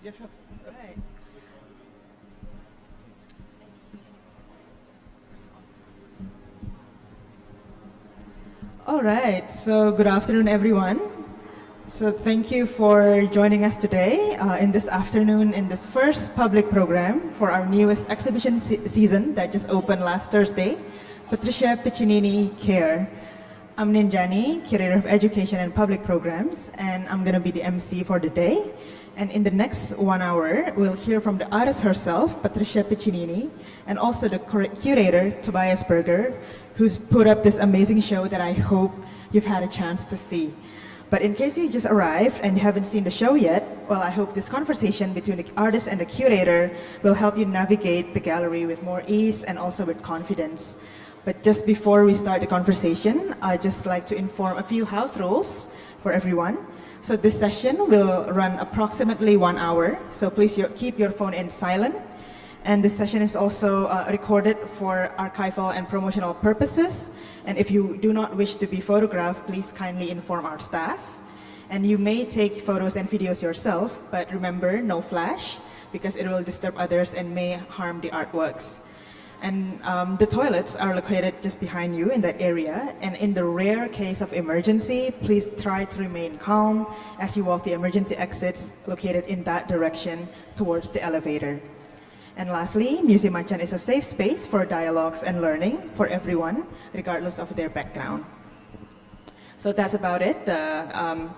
Yeah, sure. Right. All right, so good afternoon, everyone. So thank you for joining us today in this afternoon in this first public program for our newest exhibition season that just opened last Thursday, Patricia Piccinini Care. I'm Ninjani, Curator of Education and Public Programs, and I'm going to be the MC for the day. And in the next 1 hour, we'll hear from the artist herself, Patricia Piccinini, and also the curator, Tobias Berger, who's put up this amazing show that I hope you've had a chance to see. But in case you just arrived and you haven't seen the show yet, well, I hope this conversation between the artist and the curator will help you navigate the gallery with more ease and also with confidence. But just before we start the conversation, I'd just like to inform a few house rules for everyone. So this session will run approximately 1 hour, so please keep your phone in silent. And this session is also recorded for archival and promotional purposes. And if you do not wish to be photographed, please kindly inform our staff. And you may take photos and videos yourself, but remember, no flash, because it will disturb others and may harm the artworks. And the toilets are located just behind you in that area. And in the rare case of emergency, please try to remain calm as you walk the emergency exits located in that direction towards the elevator. And lastly, Museum MACAN is a safe space for dialogues and learning for everyone, regardless of their background. So that's about it, the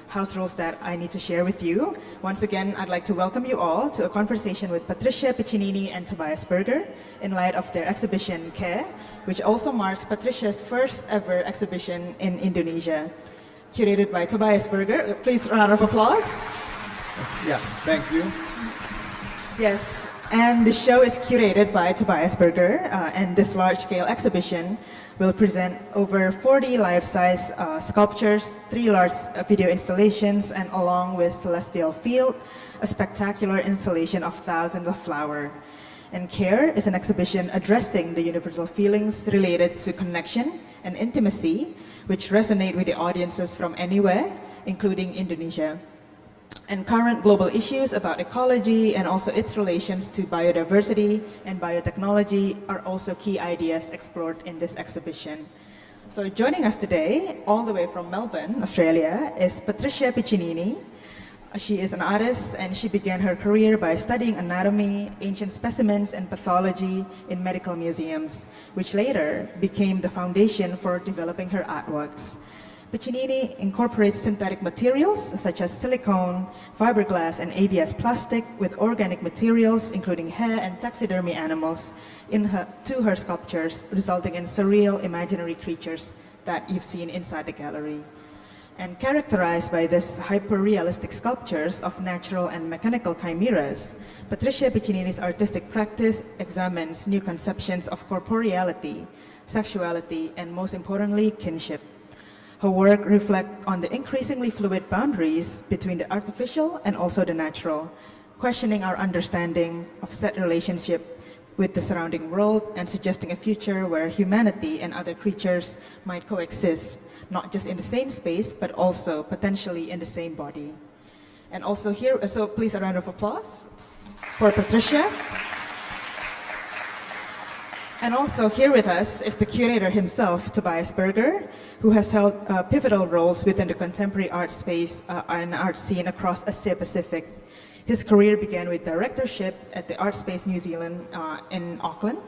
house rules that I need to share with you. Once again, I'd like to welcome you all to a conversation with Patricia Piccinini and Tobias Berger in light of their exhibition, Care, which also marks Patricia's first ever exhibition in Indonesia. Curated by Tobias Berger. Please, round of applause. Yeah, thank you. Yes, and the show is curated by Tobias Berger, and this large-scale exhibition will present over 40 life-size sculptures, 3 large video installations, and along with Celestial Field, a spectacular installation of thousands of flowers. And Care is an exhibition addressing the universal feelings related to connection and intimacy, which resonate with the audiences from anywhere, including Indonesia. And current global issues about ecology and also its relations to biodiversity and biotechnology are also key ideas explored in this exhibition. So joining us today, all the way from Melbourne, Australia, is Patricia Piccinini. She is an artist and she began her career by studying anatomy, ancient specimens, and pathology in medical museums, which later became the foundation for developing her artworks. Piccinini incorporates synthetic materials such as silicone, fiberglass, and ABS plastic with organic materials, including hair and taxidermy animals, to her sculptures, resulting in surreal imaginary creatures that you've seen inside the gallery. And characterized by these hyper-realistic sculptures of natural and mechanical chimeras, Patricia Piccinini's artistic practice examines new conceptions of corporeality, sexuality, and most importantly, kinship. Her work reflects on the increasingly fluid boundaries between the artificial and also the natural, questioning our understanding of said relationship with the surrounding world and suggesting a future where humanity and other creatures might coexist, not just in the same space, but also potentially in the same body. And also here, so please a round of applause for Patricia. And also here with us is the curator himself, Tobias Berger, who has held pivotal roles within the contemporary art space and art scene across Asia Pacific. His career began with directorship at the Art Space New Zealand in Auckland,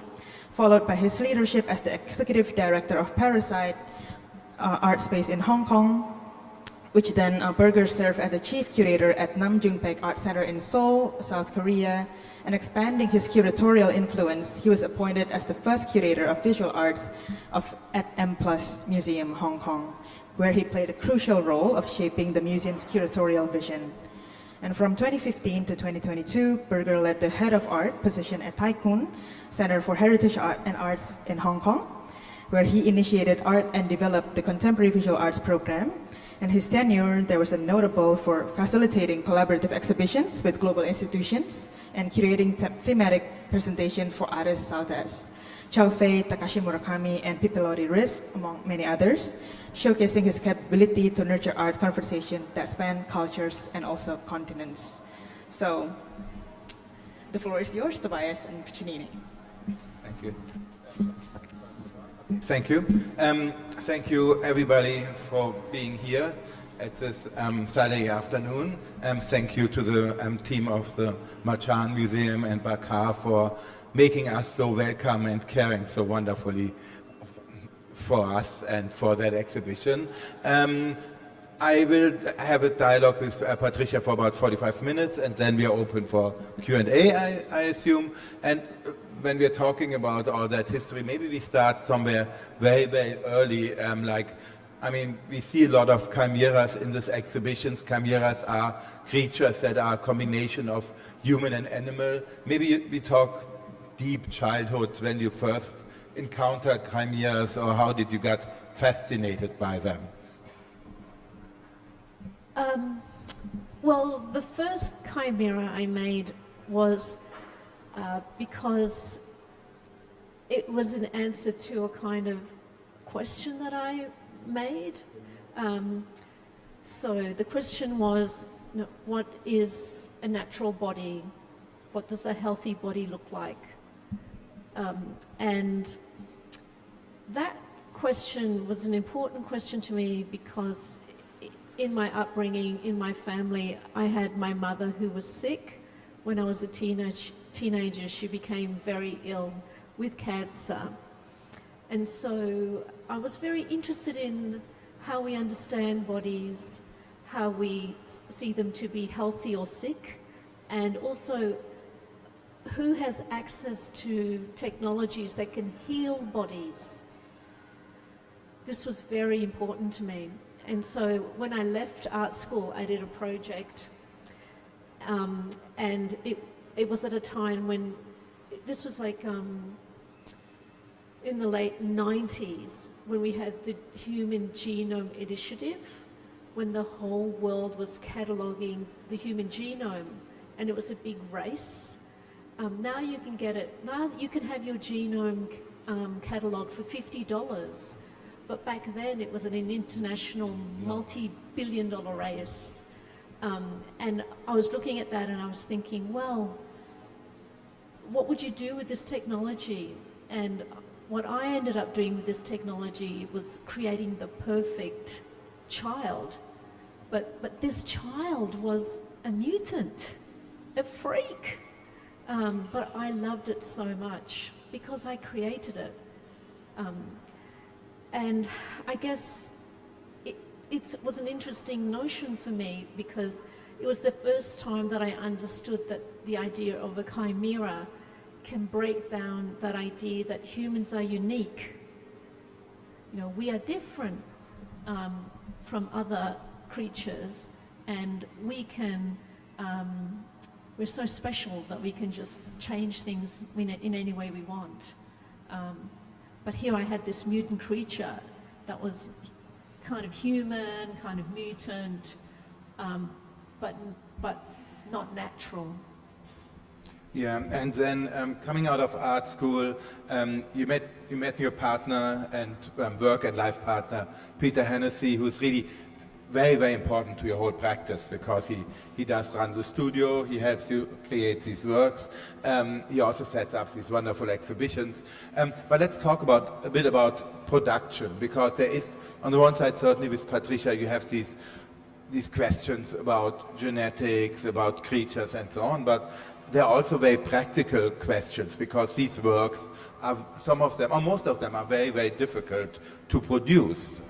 followed by his leadership as the executive director of Parasite Art Space in Hong Kong, which then Berger served as the chief curator at Nam June Paik Art Center in Seoul, South Korea. And expanding his curatorial influence, he was appointed as the first curator of visual arts at M+ Museum, Hong Kong, where he played a crucial role of shaping the museum's curatorial vision. And from 2015 to 2022, Berger led the head of art position at Tai Kwun Center for Heritage Art and Arts in Hong Kong, where he initiated art and developed the contemporary visual arts program. In his tenure, there was a notable for facilitating collaborative exhibitions with global institutions and curating thematic presentation for artists such as Chao Fei, Takashi Murakami, and Pipilori Riz, among many others, showcasing his capability to nurture art conversation that span cultures and also continents. So the floor is yours, Tobias and Piccinini. Thank you. Thank you. Thank you, everybody, for being here at this Saturday afternoon. Thank you to the team of the MACAN Museum and Besar for making us so welcome and caring so wonderfully for us and for that exhibition. I will have a dialogue with Patricia for about 45 minutes, and then we are open for Q&A, I assume. And when we're talking about all that history, maybe we start somewhere very, very early. We see a lot of chimeras in these exhibitions. Chimeras are creatures that are a combination of human and animal. Maybe we talk deep childhood when you first encountered chimeras, or how did you get fascinated by them? Well, the first chimera I made was because it was an answer to a kind of question that I made. So the question was, what is a natural body? What does a healthy body look like? And that question was an important question to me because in my upbringing, in my family, I had my mother who was sick. When I was a teenager, she became very ill with cancer. And so I was very interested in how we understand bodies, how we see them to be healthy or sick, and also who has access to technologies that can heal bodies. This was very important to me. And so when I left art school, I did a project, and it was at a time when, this was like in the late 90s, when we had the Human Genome Initiative, when the whole world was cataloguing the human genome, and it was a big race. Now you can get it, now you can have your genome catalogued for $50. But back then it was an international multi-billion-dollar race. And I was looking at that and I was thinking, well, what would you do with this technology? And what I ended up doing with this technology was creating the perfect child. But this child was a mutant, a freak. But I loved it so much because I created it. And I guess it was an interesting notion for me because it was the first time that I understood that the idea of a chimera can break down that idea that humans are unique. We are different from other creatures, and we can, we're so special that we can just change things in any way we want. But here I had this mutant creature that was kind of human, kind of mutant, but not natural. Yeah, and then coming out of art school, you met your partner and work and life partner, Peter Hennessy, who's really very, very important to your whole practice because he does run the studio, he helps you create these works, he also sets up these wonderful exhibitions. But let's talk a bit about production, because there is, on the one side, certainly with Patricia, you have these questions about genetics, about creatures and so on, but there are also very practical questions because these works are, some of them, or most of them, are very, very difficult to produce.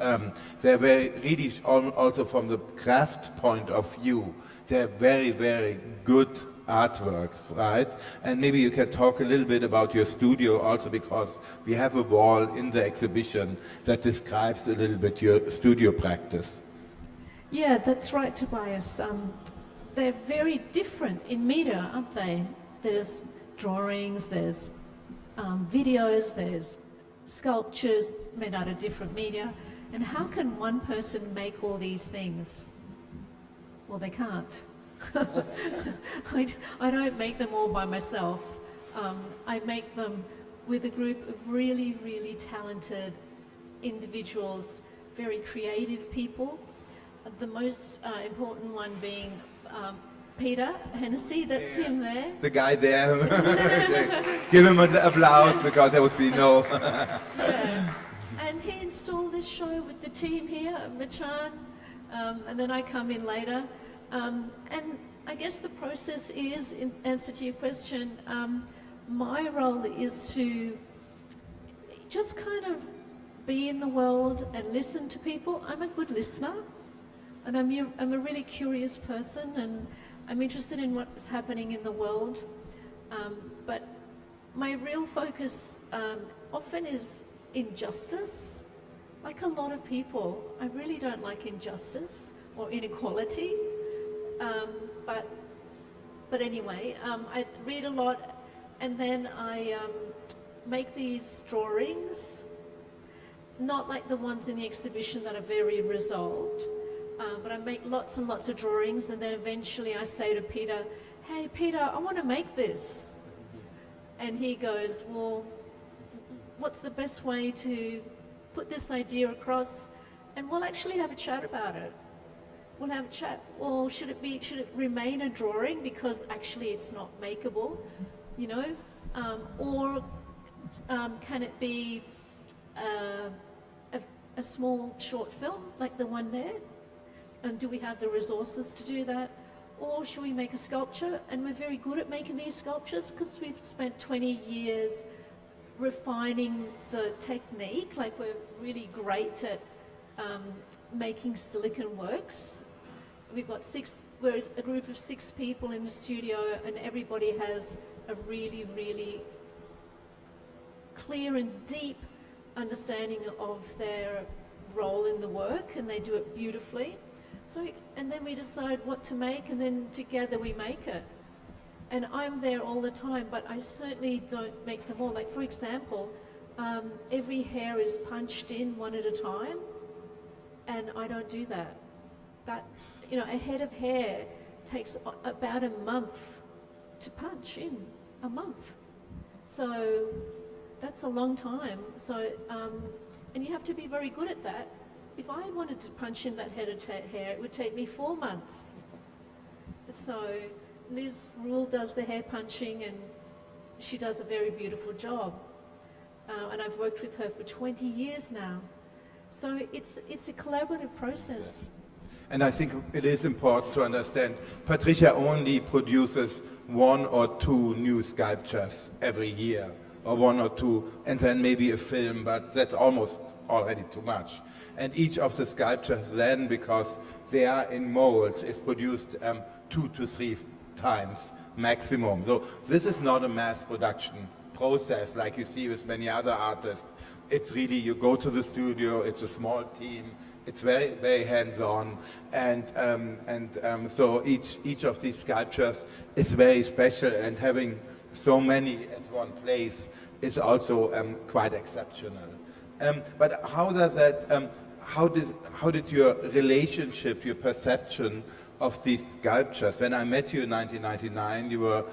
They're very, really, also from the craft point of view, they're very, very good artworks, right? And maybe you can talk a little bit about your studio also, because we have a wall in the exhibition that describes a little bit your studio practice. Yeah, that's right, Tobias. They're very different in media, aren't they? There's drawings, there's videos, there's sculptures made out of different media. And how can one person make all these things? Well, they can't. I don't make them all by myself. I make them with a group of really, really talented individuals, very creative people. The most important one being Peter Hennessy, that's him there. The guy there. Give him an applause because there would be no. Yeah. And he installed this show with the team here at MACAN, and then I come in later. And I guess the process is, in answer to your question, my role is to just kind of be in the world and listen to people. I'm a good listener, and I'm a really curious person, and I'm interested in what's happening in the world. But my real focus often is injustice. Like a lot of people, I really don't like injustice or inequality. But anyway, I read a lot, and then I make these drawings, not like the ones in the exhibition that are very resolved, but I make lots and lots of drawings, and then eventually I say to Peter, "Hey Peter, I want to make this." And he goes, "Well, what's the best way to put this idea across?" And we'll actually have a chat about it. We'll have a chat. Well, should it remain a drawing because actually it's not makeable, you know? Or can it be a small short film like the one there? And do we have the resources to do that? Or should we make a sculpture? And we're very good at making these sculptures because we've spent 20 years refining the technique. Like, we're really great at making silicon works. We've got we're a group of 6 people in the studio, and everybody has a really, really clear and deep understanding of their role in the work, and they do it beautifully. So, and then we decide what to make, and then together we make it. And I'm there all the time, but I certainly don't make them all. Like, for example, every hair is punched in one at a time, and I don't do that. That, you know, a head of hair takes about a month to punch in, a month. So that's a long time. So, and you have to be very good at that. If I wanted to punch in that head of hair, it would take me 4 months. So Liz Rule does the hair punching, and she does a very beautiful job. And I've worked with her for 20 years now. So it's a collaborative process. And I think it is important to understand, Patricia only produces 1 or 2 new sculptures every year, or 1 or 2, and then maybe a film, but that's almost already too much. And each of the sculptures then, because they are in molds, is produced 2 to 3 times maximum. So this is not a mass production process like you see with many other artists. It's really, you go to the studio, it's a small team, it's very, very hands-on, and so each of these sculptures is very special, and having so many at one place is also quite exceptional. But how does that? How did your relationship, your perception of these sculptures? When I met you in 1999, you were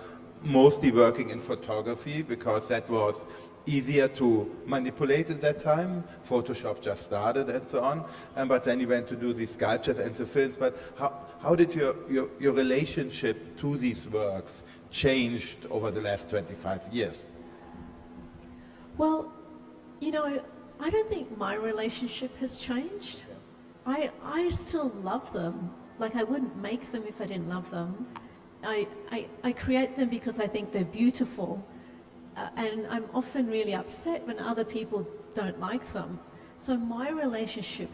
mostly working in photography because that was easier to manipulate at that time. Photoshop just started and so on. But then you went to do these sculptures and the films. But how did your relationship to these works changed over the last 25 years? Well, you know, I don't think my relationship has changed. I still love them. Like, I wouldn't make them if I didn't love them. I create them because I think they're beautiful. And I'm often really upset when other people don't like them. So my relationship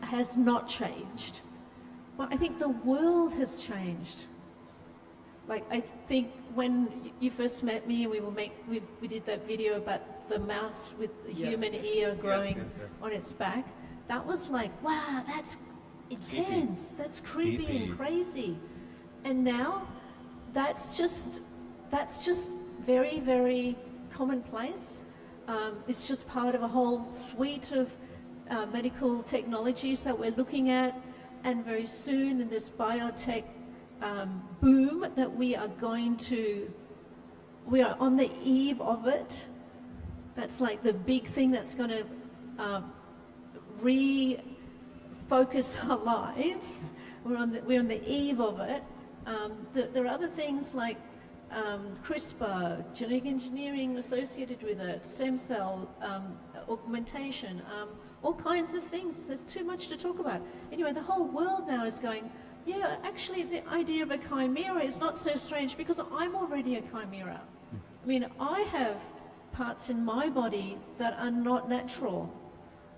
has not changed. But I think the world has changed. Like, I think when you first met me and we did that video about the mouse with the human ear growing on its back, that was like, wow, that's intense, that's creepy and crazy. And now that's just very, very commonplace. It's just part of a whole suite of medical technologies that we're looking at, and very soon in this biotech boom that we are on the eve of it. That's like the big thing that's going to refocus our lives. We're on the eve of it, There are other things like CRISPR, genetic engineering associated with it, stem cell augmentation, all kinds of things. There's too much to talk about. Anyway, the whole world now is going, yeah, actually the idea of a chimera is not so strange because I'm already a chimera. I mean, I have parts in my body that are not natural.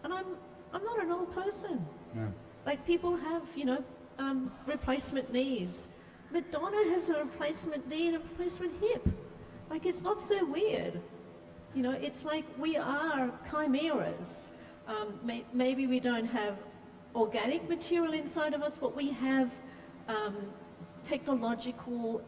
And I'm not an old person. Yeah. Like people have, you know, replacement knees. Madonna has a replacement knee and a replacement hip. Like it's not so weird. You know, it's like we are chimeras. Maybe we don't have organic material inside of us, but we have technological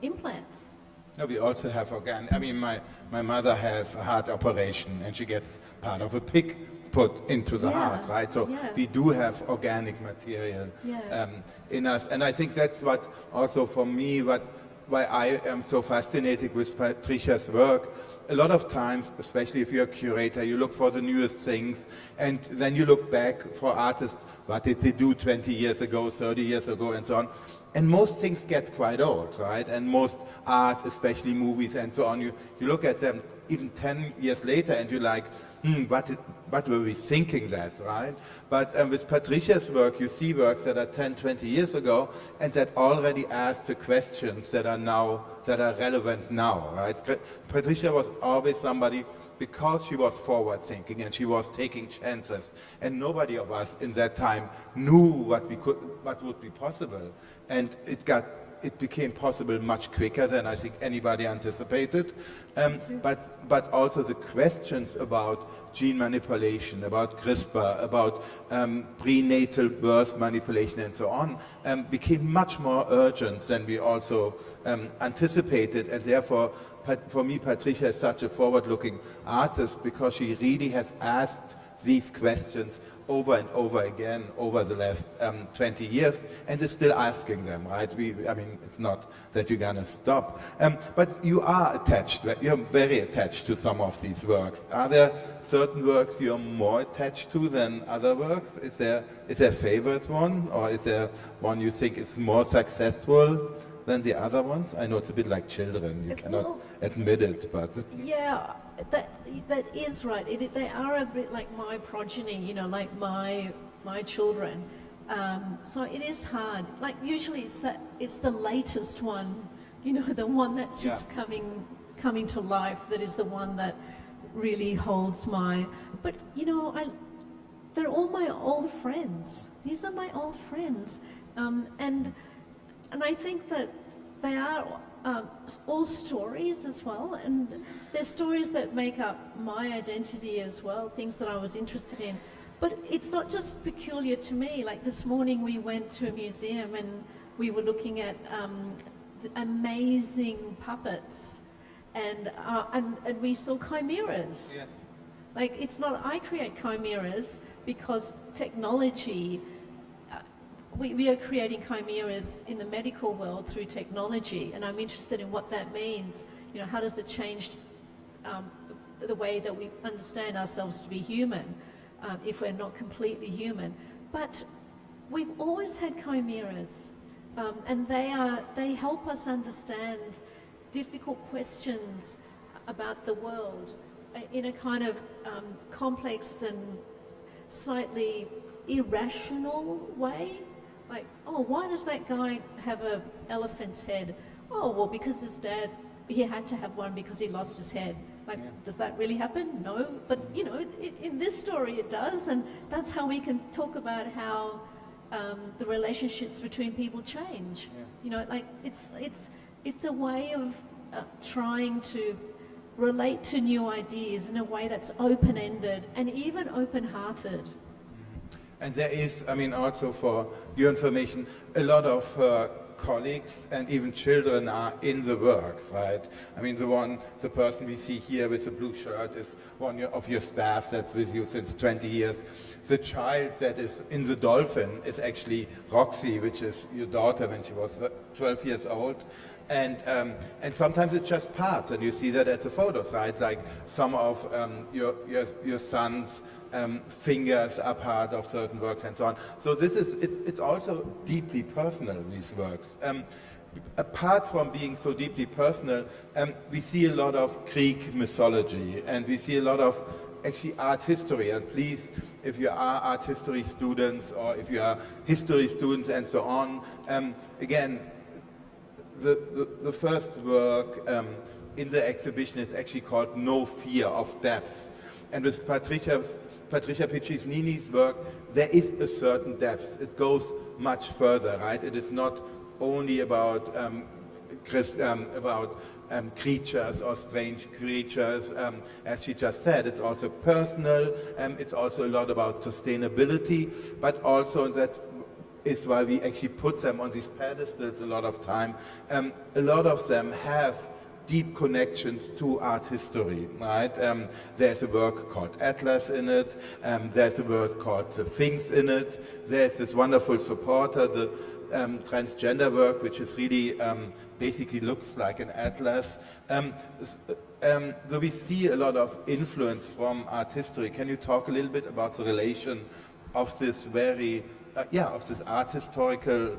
implants. No, we also have organic. I mean, my mother has a heart operation and she gets part of a pig put into the heart, right? So we do have organic material in us. And I think that's what also for me, why I am so fascinated with Patricia's work. A lot of times, especially if you're a curator, you look for the newest things and then you look back for artists, what did they do 20 years ago, 30 years ago and so on. And most things get quite old, right? And most art, especially movies and so on, you look at them even 10 years later and you're like, what were we thinking that, right? But with Patricia's work, you see works that are 10, 20 years ago and that already ask the questions that are relevant now, right? Patricia was always somebody, because she was forward thinking and she was taking chances, and nobody of us in that time knew what would be possible. And it became possible much quicker than I think anybody anticipated. But also the questions about gene manipulation, about CRISPR, about prenatal birth manipulation and so on became much more urgent than we also anticipated. And therefore, for me, Patricia is such a forward-looking artist because she really has asked these questions over and over again over the last 20 years and is still asking them, right? I mean, it's not that you're gonna stop. But you are attached, you're very attached to some of these works. Are there certain works you're more attached to than other works? Is there a favorite one, or is there one you think is more successful than the other ones? I know it's a bit like children, you cannot admit it, but... Yeah, that is right. They are a bit like my progeny, you know, like my children. So it is hard. Like usually it's the latest one, you know, the one that's just coming to life, that is the one that really holds my... But, you know, they're all my old friends. These are my old friends. And I think that they are all stories as well, and they're stories that make up my identity as well, things that I was interested in. But it's not just peculiar to me. Like this morning we went to a museum and we were looking at amazing puppets, and we saw chimeras. Yes. Like it's not I create chimeras because technology. We are creating chimeras in the medical world through technology, and I'm interested in what that means. You know, how does it change the way that we understand ourselves to be human, if we're not completely human? But we've always had chimeras, and they help us understand difficult questions about the world in a kind of complex and slightly irrational way. Like, oh, why does that guy have an elephant's head? Oh, well, because his dad, he had to have one because he lost his head. Like, does that really happen? No, but you know, in this story it does, and that's how we can talk about how the relationships between people change. Yeah. You know, like it's a way of trying to relate to new ideas in a way that's open-ended and even open-hearted. And there is, I mean, also for your information, a lot of her colleagues and even children are in the works, right? I mean, the person we see here with the blue shirt is one of your staff that's with you since 20 years. The child that is in the dolphin is actually Roxy, which is your daughter when she was 12 years old. And sometimes it's just parts, and you see that at the photos, right? Like some of your son's fingers are part of certain works and so on. So it's also deeply personal, these works. Apart from being so deeply personal, we see a lot of Greek mythology, and we see a lot of actually art history. And please, if you are art history students, or if you are history students and so on, again, the first work in the exhibition is actually called No Fear of Depth. And with Patricia Piccinini's work, there is a certain depth. It goes much further, right? It is not only about creatures or strange creatures, as she just said. It's also personal, it's also a lot about sustainability, but also that is why we actually put them on these pedestals a lot of time. A lot of them have deep connections to art history, right? There's a work called Atlas in it, there's a work called The Things in it, there's this wonderful supporter, the transgender work, which is really basically looks like an atlas. So we see a lot of influence from art history. Can you talk a little bit about the relation of this very of this art historical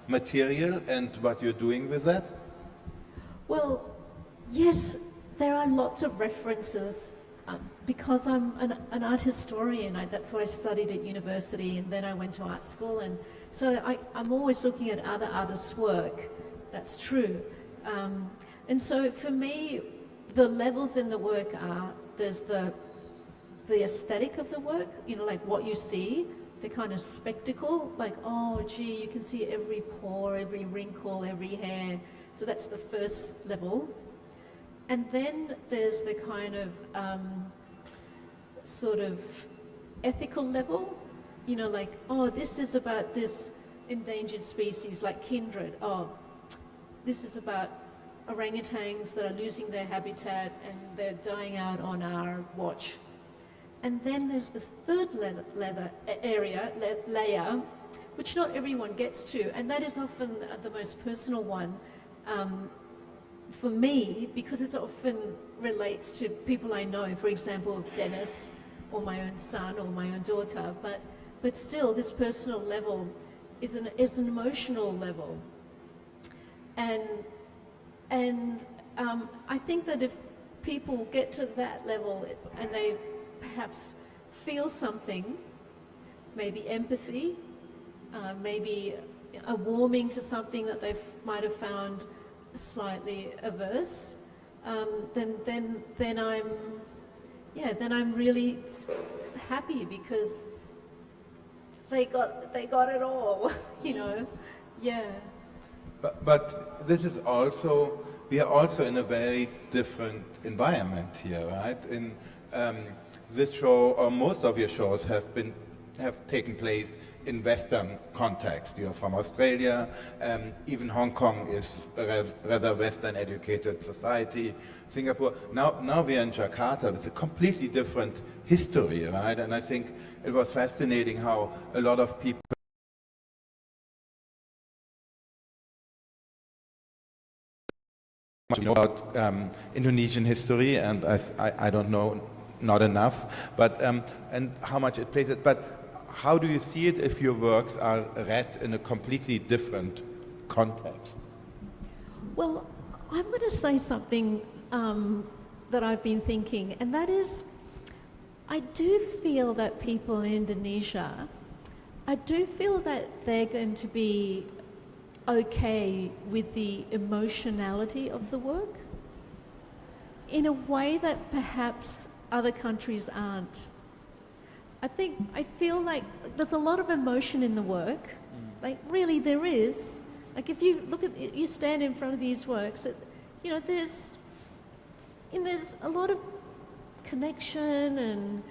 material and what you're doing with that? Well, yes, there are lots of references because I'm an art historian. That's what I studied at university, and then I went to art school, and so I'm always looking at other artists' work. That's true. And so for me, the levels in the work are, there's the aesthetic of the work, you know, like what you see, the kind of spectacle, like, oh, gee, you can see every pore, every wrinkle, every hair. So that's the first level. And then there's the kind of sort of ethical level, you know, like, oh, this is about this endangered species like kindred. Oh, this is about orangutans that are losing their habitat and they're dying out on our watch. And then there's this third layer, which not everyone gets to, and that is often the most personal one for me, because it often relates to people I know, for example, Dennis, or my own son, or my own daughter, but still this personal level is an emotional level. And I think that if people get to that level and they perhaps feel something, maybe empathy, maybe a warming to something that they might have found slightly averse, then I'm really happy because they got it all, you know, yeah. But this is also, we are also in a very different environment here, right? In this show, or most of your shows have taken place in Western context. You're from Australia, even Hong Kong is a rather Western educated society. Singapore, now we're in Jakarta with a completely different history, right? And I think it was fascinating how a lot of people know about Indonesian history, and I don't know, not enough, but and how much it plays it. But how do you see it if your works are read in a completely different context? Well, I'm going to say something that I've been thinking, and that is, I do feel that people in Indonesia, I do feel that they're going to be okay with the emotionality of the work in a way that perhaps other countries aren't. I feel like there's a lot of emotion in the work. Like really there is. Like if you look at, you stand in front of these works, you know, there's a lot of connection and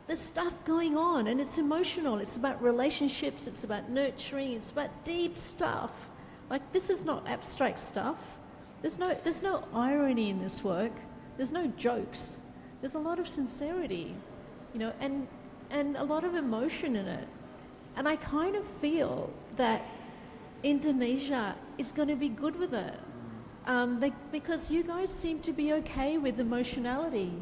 there's stuff going on, and it's emotional. It's about relationships, it's about nurturing, it's about deep stuff. Like this is not abstract stuff. There's no irony in this work. There's no jokes. There's a lot of sincerity, you know, and a lot of emotion in it. And I kind of feel that Indonesia is going to be good with it. Because you guys seem to be okay with emotionality.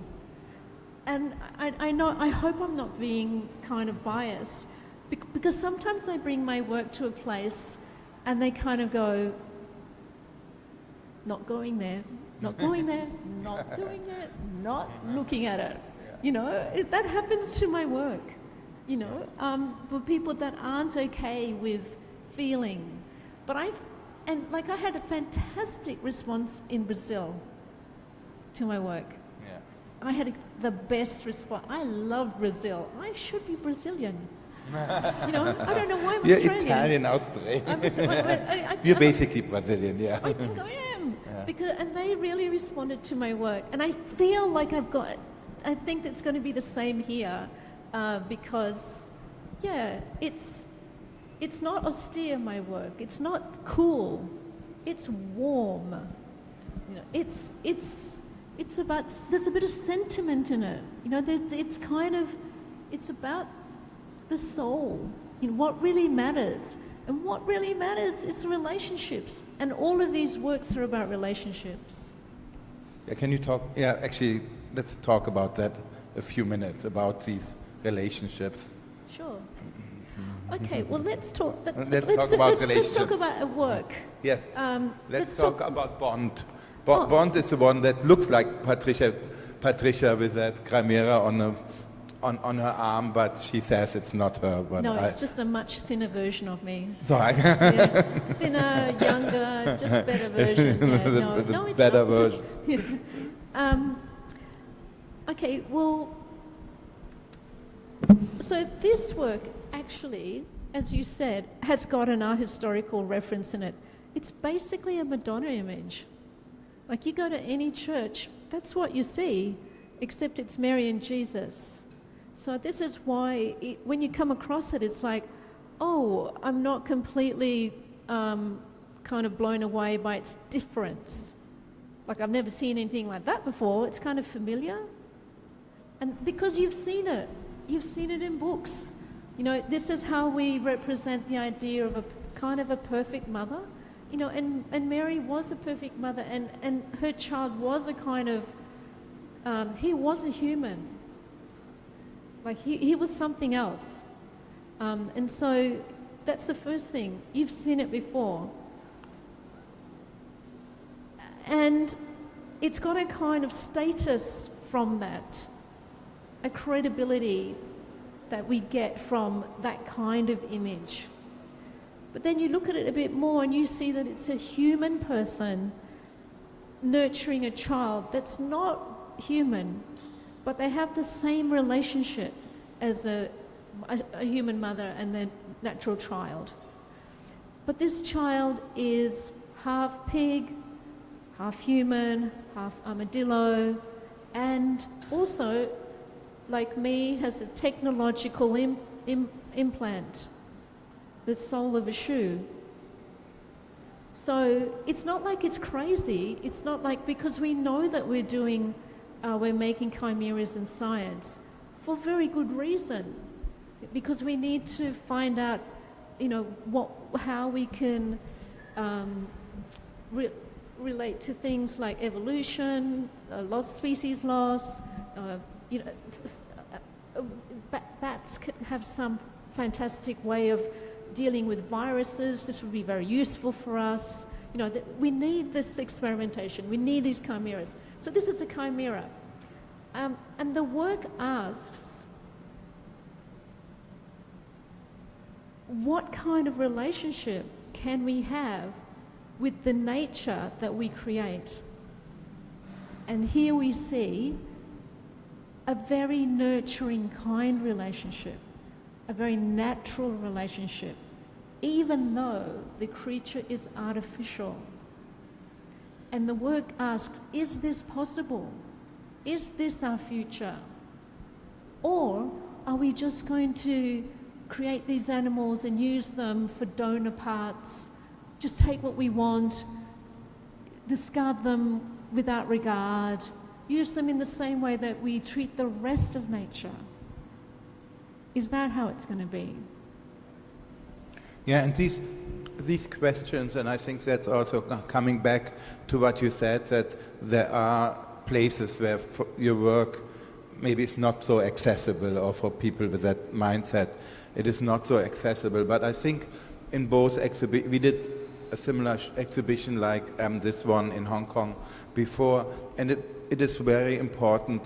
And I hope I'm not being kind of biased, because sometimes I bring my work to a place and they kind of go, not going there, not going there, not doing it, not looking at it. You know, that happens to my work, you know, for people that aren't okay with feeling. But I had a fantastic response in Brazil to my work. Yeah. I had the best response. I love Brazil. I should be Brazilian. You know, I don't know why I'm You're Australian. Italian, Australian. You're basically Brazilian, yeah. I think I am. Yeah. And they really responded to my work. And I feel like I think it's going to be the same here, because, yeah, it's not austere, my work. It's not cool. It's warm. You know, it's about, there's a bit of sentiment in it. You know, it's about the soul, you know, what really matters. And what really matters is relationships. And all of these works are about relationships. Yeah, can you talk? Yeah, actually, let's talk about that a few minutes, about these relationships. Sure. Okay, well, let's talk about relationships. Let's talk about work. Yes. Let's talk about Bond. Oh. Bond is the one that looks like Patricia with that chimera on her arm, but she says it's not her. But No, it's just a much thinner version of me. Sorry. Yeah. Thinner, younger, just better version. Yeah, no, it's better not. version. Okay, well, so this work actually, as you said, has got an art historical reference in it. It's basically a Madonna image. Like, you go to any church, that's what you see, except it's Mary and Jesus. So this is why when you come across it, it's like, oh, I'm not completely kind of blown away by its difference. Like, I've never seen anything like that before. It's kind of familiar. And because you've seen it in books. You know, this is how we represent the idea of a kind of a perfect mother. You know, and Mary was a perfect mother, and her child was a kind of, he was a human. Like, he was something else. And so that's the first thing. You've seen it before. And it's got a kind of status from that, a credibility that we get from that kind of image. But then you look at it a bit more and you see that it's a human person nurturing a child that's not human, but they have the same relationship as a human mother and their natural child. But this child is half pig, half human, half armadillo, and also, like me, has a technological implant, the sole of a shoe. So it's not like it's crazy. It's not like, because we know that we're making chimeras in science for very good reason, because we need to find out, you know, how we can relate to things like evolution, species loss. You know, bats have some fantastic way of dealing with viruses. This would be very useful for us. You know, we need this experimentation. We need these chimeras. So this is a chimera. And the work asks, what kind of relationship can we have with the nature that we create? And here we see a very nurturing, kind relationship, a very natural relationship, even though the creature is artificial. And the work asks, is this possible? Is this our future? Or are we just going to create these animals and use them for donor parts, just take what we want, discard them without regard, use them in the same way that we treat the rest of nature? Is that how it's going to be? Yeah, and these questions, and I think that's also coming back to what you said, that there are places where your work maybe is not so accessible, or for people with that mindset, it is not so accessible. But I think in both we did a similar exhibition like this one in Hong Kong before, and it is very important.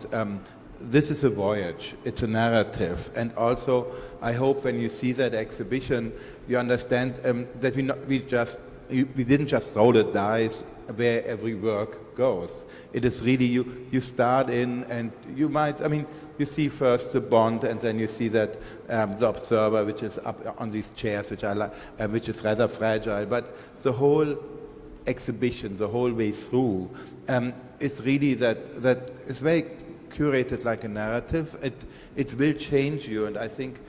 This is a voyage, it's a narrative, and also I hope when you see that exhibition you understand that we didn't just roll the dice where every work goes. It is really you start in, and you might, you see first the bond, and then you see that the observer, which is up on these chairs, which is rather fragile, but the whole exhibition, the whole way through, is really that is very curated like a narrative. It will change you, and I think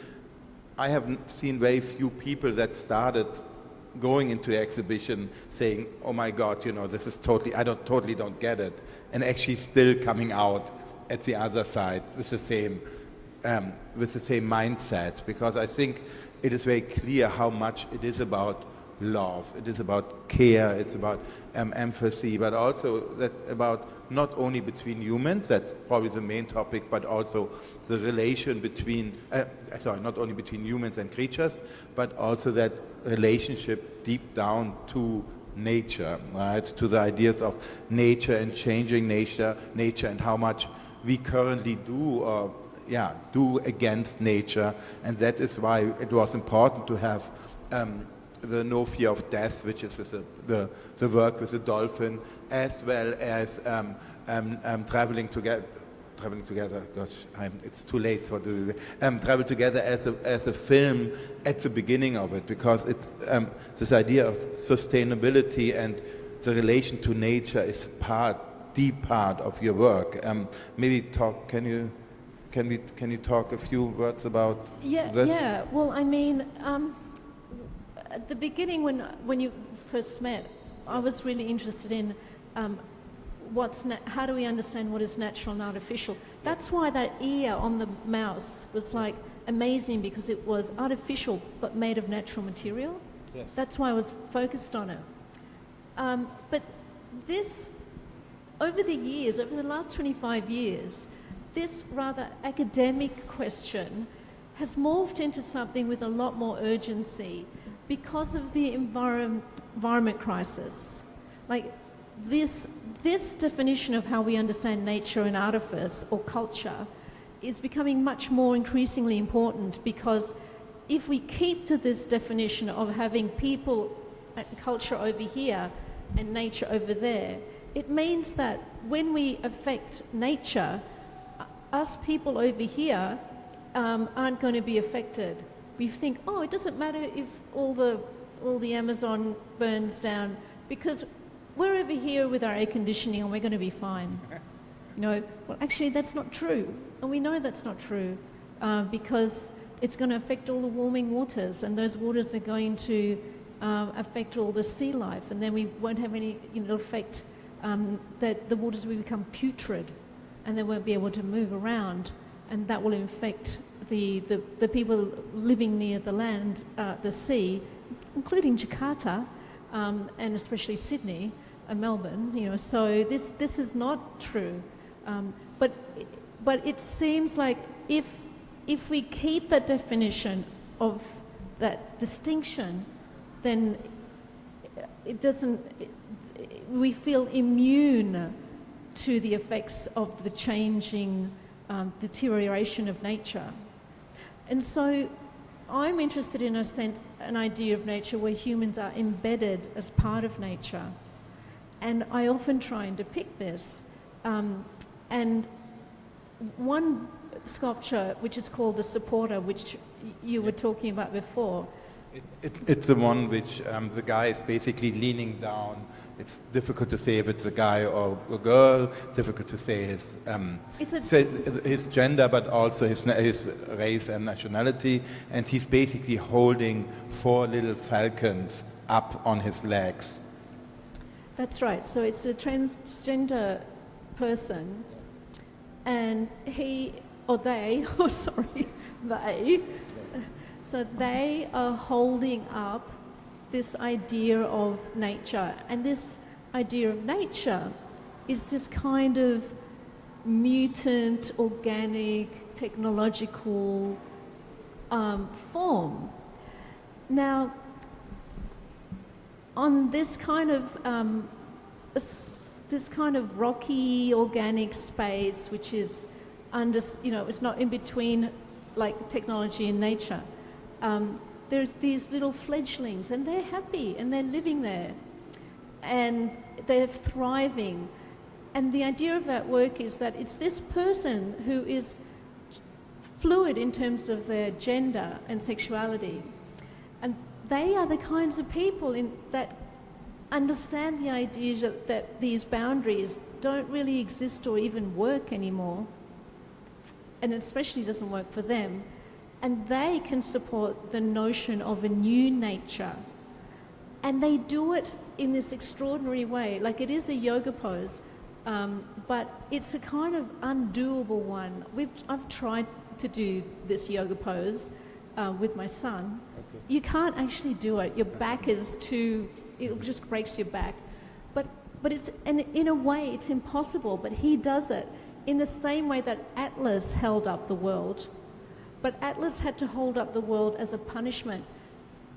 I have seen very few people that started going into the exhibition saying, "Oh my God, this is I totally don't get it," and actually still coming out at the other side with the same mindset, because I think it is very clear how much it is about love, it is about care, it's about empathy, but also that about not only between humans, that's probably the main topic, but also the relation between, not only between humans and creatures, but also that relationship deep down to nature, right? To the ideas of nature and changing nature, and how much we currently do against nature, and that is why it was important to have the No Fear of Death, which is with the work with the dolphin, as well as traveling together. Gosh, it's too late for the travel together as a film at the beginning of it, because it's this idea of sustainability and the relation to nature is deep part of your work. Maybe talk. Can you talk a few words about this? Yeah. Well, at the beginning, when you first met, I was really interested in how do we understand what is natural and artificial. That's why that ear on the mouse was like amazing, because it was artificial but made of natural material. Yes. That's why I was focused on it. But this, over the last 25 years, this rather academic question has morphed into something with a lot more urgency because of the environment crisis. Like this definition of how we understand nature and artifice or culture is becoming much more increasingly important, because if we keep to this definition of having people and culture over here and nature over there, it means that when we affect nature, us people over here aren't going to be affected. We think, it doesn't matter if all the Amazon burns down, because we're over here with our air conditioning and we're going to be fine. Well, actually that's not true, and we know that's not true, because it's going to affect all the warming waters, and those waters are going to affect all the sea life, and then we won't have any. It'll affect that the waters will become putrid, and they won't be able to move around, and that will infect the people living near the land, the sea, including Jakarta, and especially Sydney and Melbourne. So this is not true, but it seems like if we keep that definition of that distinction, then we feel immune to the effects of the changing deterioration of nature. And so I'm interested in an idea of nature where humans are embedded as part of nature. And I often try and depict this. And one sculpture, which is called the supporter, which you were talking about before. It's the one which the guy is basically leaning down. It's difficult to say if it's a guy or a girl. Difficult to say his gender, but also his race and nationality. And he's basically holding 4 little falcons up on his legs. That's right. So it's a transgender person, and they. So they are holding up this idea of nature. And this idea of nature is this kind of mutant, organic, technological form. Now, on this kind of rocky, organic space, which is it's not in between like technology and nature. There's these little fledglings, and they're happy, and they're living there, and they're thriving. And the idea of that work is that it's this person who is fluid in terms of their gender and sexuality. And they are the kinds of people that understand the idea that these boundaries don't really exist or even work anymore. And it especially doesn't work for them. And they can support the notion of a new nature. And they do it in this extraordinary way. Like, it is a yoga pose, but it's a kind of undoable one. I've tried to do this yoga pose with my son. Okay. You can't actually do it. Your back is too, it just breaks your back. But it's, and in a way, it's impossible, but he does it in the same way that Atlas held up the world. But Atlas had to hold up the world as a punishment.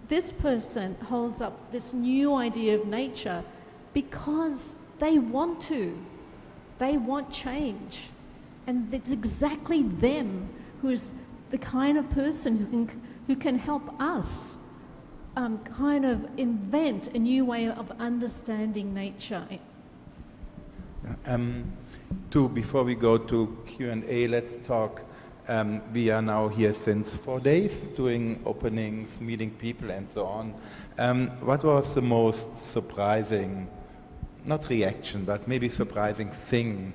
This person holds up this new idea of nature because they want to. They want change. And it's exactly them who's the kind of person who can help us kind of invent a new way of understanding nature. Before we go to Q&A, let's talk. We are now here since 4 days, doing openings, meeting people, and so on. What was the most surprising, not reaction, but maybe surprising thing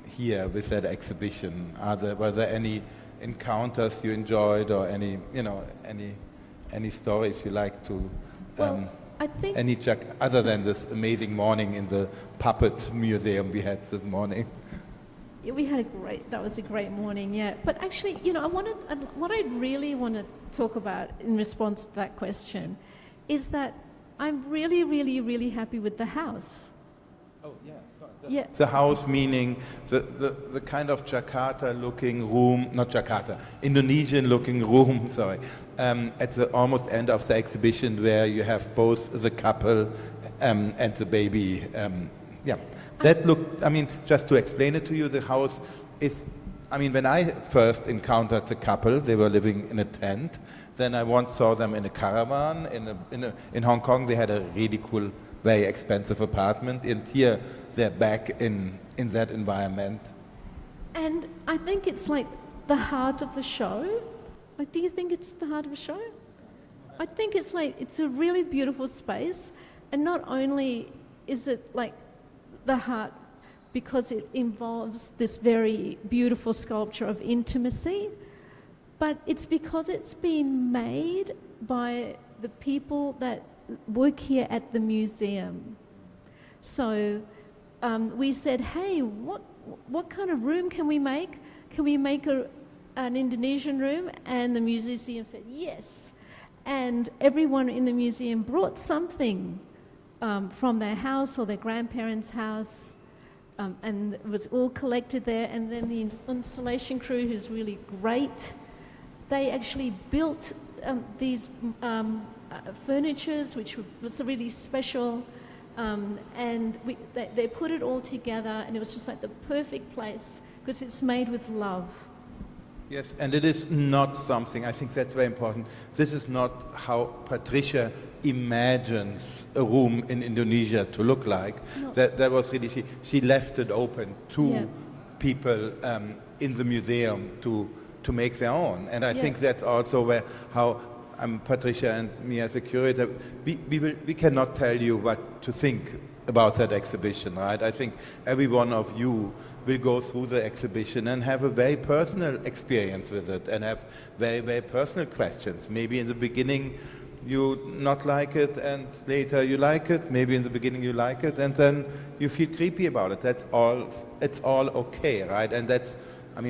here with that exhibition? Were there any encounters you enjoyed, or any stories you like to? I think other than this amazing morning in the puppet museum we had this morning. We had that was a great morning, yeah. But actually, what I really want to talk about in response to that question is that I'm really, really, really happy with the house. Oh, yeah. The house, meaning the kind of Jakarta-looking room, not Jakarta, Indonesian-looking room, sorry, at the almost end of the exhibition, where you have both the couple and the baby. That looked, just to explain it to you, the house is, when I first encountered the couple, they were living in a tent. Then I once saw them in a caravan. In Hong Kong, they had a really cool, very expensive apartment. And here, they're back in that environment. And I think it's like the heart of the show. Like, do you think it's the heart of the show? I think it's a really beautiful space. And not only is it like the heart because it involves this very beautiful sculpture of intimacy, but it's because it's been made by the people that work here at the museum. So we said, hey, what kind of room can we make? Can we make an Indonesian room? And the museum said yes. And everyone in the museum brought something from their house or their grandparents' house, and it was all collected there. And then the installation crew, who's really great, they actually built these furnitures, which was really special, and they put it all together, and it was just like the perfect place because it's made with love. Yes, and it is not something, I think that's very important, this is not how Patricia imagines a room in Indonesia to look like. No. That was really, she left it open to people in the museum to make their own. And I think that's also how Patricia and me as a curator, we cannot tell you what to think about that exhibition, right? I think every one of you will go through the exhibition and have a very personal experience with it and have very, very personal questions. Maybe in the beginning you not like it and later you like it. Maybe in the beginning you like it and then you feel creepy about it. That's all, it's all okay, right? And that's,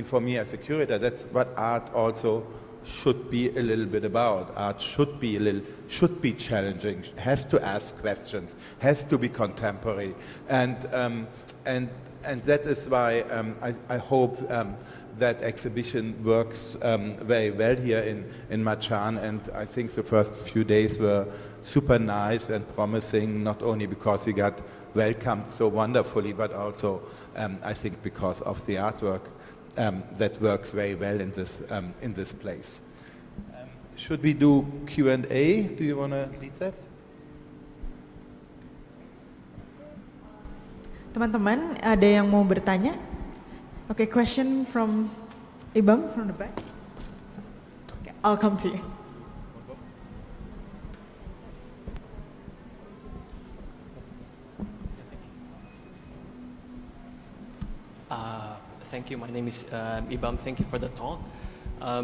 for me as a curator, that's what art also should be a little bit about. Art should be challenging, has to ask questions, has to be contemporary, and that is why I hope that exhibition works very well here in MACAN, and I think the first few days were super nice and promising, not only because we got welcomed so wonderfully, but also I think because of the artwork that works very well in this place. Should we do Q&A? Do you want to lead that? Teman-teman, ada yang mau bertanya? Okay, question from Ibam from the back. Okay, I'll come to you. Thank you. My name is Ibam. Thank you for the talk. I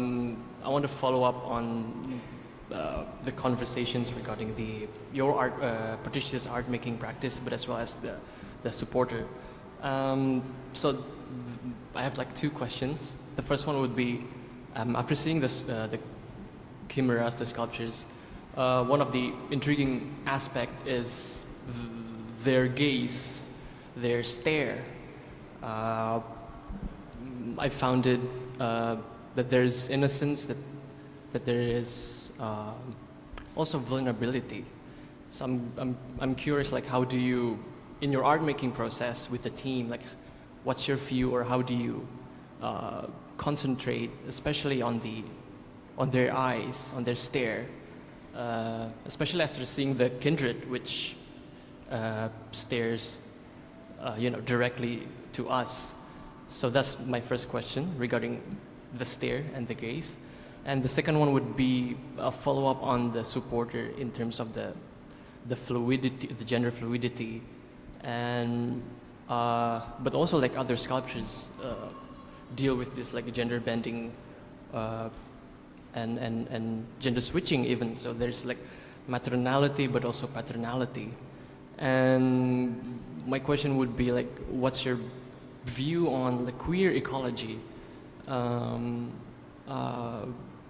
want to follow up on the conversations regarding your art, Patricia's art making practice, but as well as the supporter. So I have like two questions. The first one would be, after seeing the chimeras, the sculptures, one of the intriguing aspect is their gaze, their stare. I found it that there's innocence, that there is also vulnerability. So I'm curious, like, how do you, in your art making process with the team, like, what's your view, or how do you concentrate, especially on their eyes, on their stare, especially after seeing the kindred, which stares, directly to us. So that's my first question regarding the stare and the gaze. And the second one would be a follow-up on the supporter in terms of the fluidity, the gender fluidity, and but also like other sculptures deal with this like gender bending and gender switching even. So there's like maternality but also paternality. And my question would be like, what's your view on the queer ecology?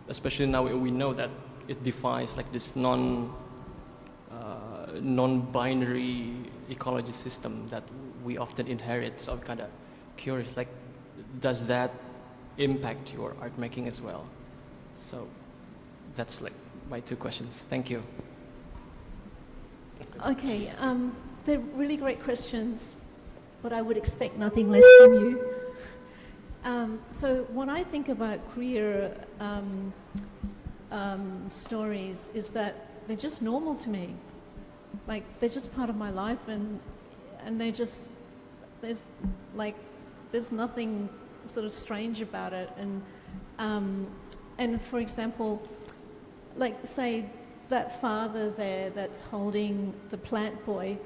Especially now we know that it defines like this non-binary ecology system that we often inherit. So I'm kind of curious, like, does that impact your art making as well? So that's like my two questions. Thank you. Okay, they're really great questions, but I would expect nothing less from you. So when I think about queer stories, is that they're just normal to me. Like, they're just part of my life, and they just, there's nothing sort of strange about it. And for example, like, say that father there that's holding the plant boy,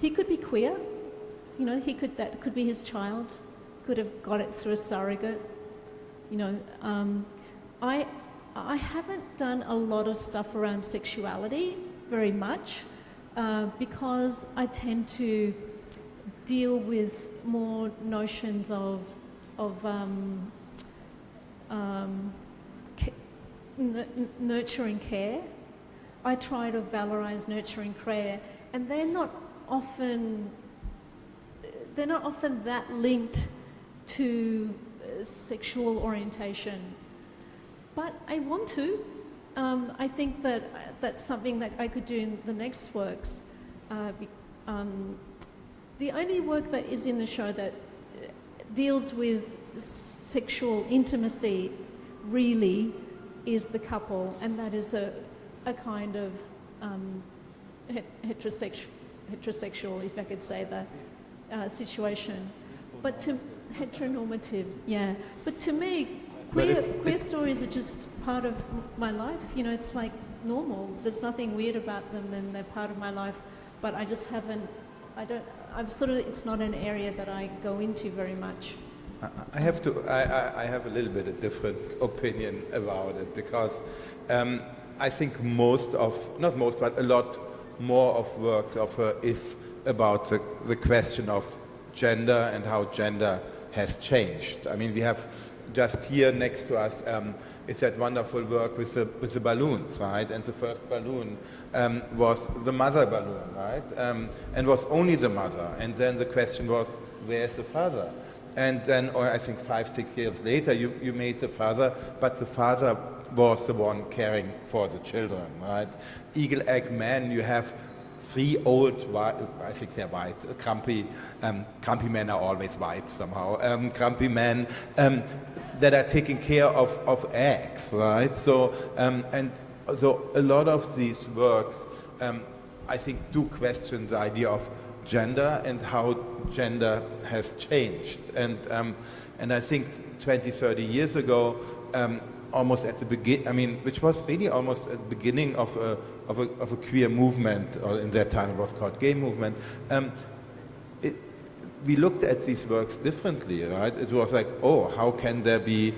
he could be queer. You know, that could be his child, could have got it through a surrogate. You know, I haven't done a lot of stuff around sexuality very much because I tend to deal with more notions of nurturing care. I try to valorize nurturing care, and they're not often that linked to sexual orientation. But I want to. I think that that's something that I could do in the next works. The only work that is in the show that deals with sexual intimacy really is the couple, and that is a kind of heterosexual, if I could say that, situation. But to heteronormative, yeah. But to me, queer stories are just part of my life. You know, it's like normal. There's nothing weird about them, and they're part of my life. But I just haven't. It's not an area that I go into very much. I have a little bit of different opinion about it, because I think not most, but a lot more of works of her is about the question of gender and how gender has changed. I mean, we have just here next to us is that wonderful work with the balloons, right? And the first balloon was the mother balloon, right? And was only the mother. And then the question was, where's the father? And then, or I think 5-6 years later, you made the father, but the father was the one caring for the children, right? Eagle Egg Man, you have 3 old, I think they're white, grumpy men are always white somehow, grumpy men that are taking care of eggs, right? So, and so a lot of these works, I think, do question the idea of gender and how gender has changed. And I think 20, 30 years ago, almost at the beginning, I mean, which was really almost at the beginning of a queer movement, or in that time it was called gay movement, we looked at these works differently, right? It was like, oh, how can there be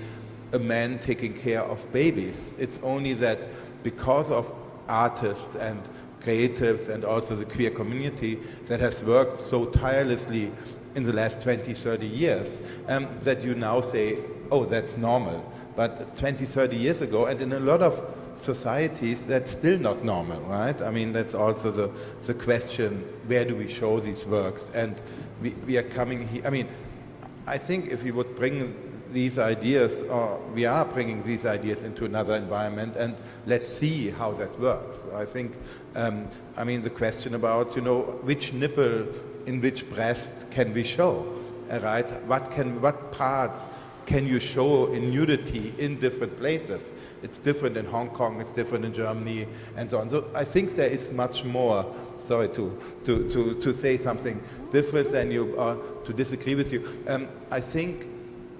a man taking care of babies? It's only that because of artists and creatives and also the queer community that has worked so tirelessly in the last 20, 30 years, that you now say, oh, that's normal. But 20, 30 years ago, and in a lot of societies, that's still not normal, right? I mean, that's also the question, where do we show these works? And we are coming here, I mean, I think if we would bring these ideas, or we are bringing these ideas into another environment, and let's see how that works. I think, I mean, the question about, you know, which nipple in which breast can we show, right? What parts can you show in nudity in different places? It's different in Hong Kong, it's different in Germany, and so on. So I think there is much more, sorry to say something different than you, or to disagree with you. I think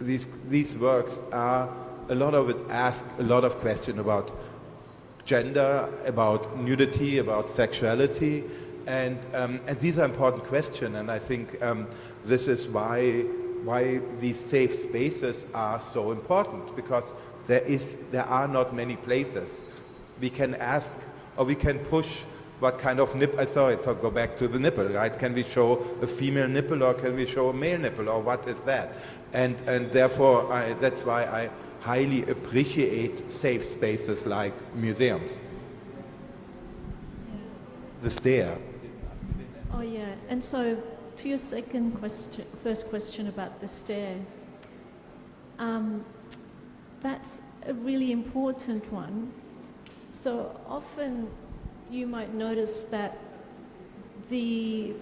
these works are, a lot of it ask a lot of questions about gender, about nudity, about sexuality, and these are important questions, and I think this is why these safe spaces are so important, because there are not many places we can ask, or we can push what kind of nipple, sorry, to go back to the nipple, right? Can we show a female nipple, or can we show a male nipple, or what is that? And therefore, that's why I highly appreciate safe spaces like museums. The stair. Oh yeah, and so to your first question about the stair, that's a really important one. So often you might notice that the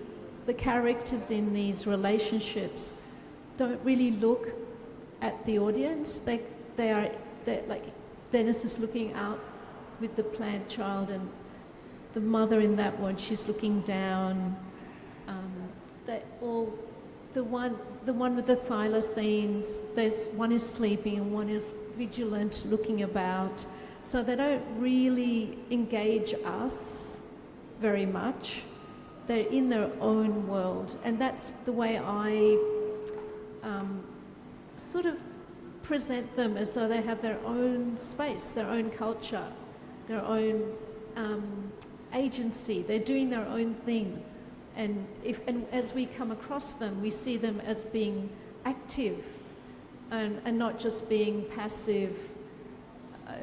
characters in these relationships don't really look at the audience. They're like, Dennis is looking out with the plant child, and the mother in that one, she's looking down. The one with the thylacines, one is sleeping and one is vigilant, looking about. So they don't really engage us very much. They're in their own world, and that's the way I sort of present them, as though they have their own space, their own culture, their own agency. They're doing their own thing. And as we come across them, we see them as being active and not just being passive.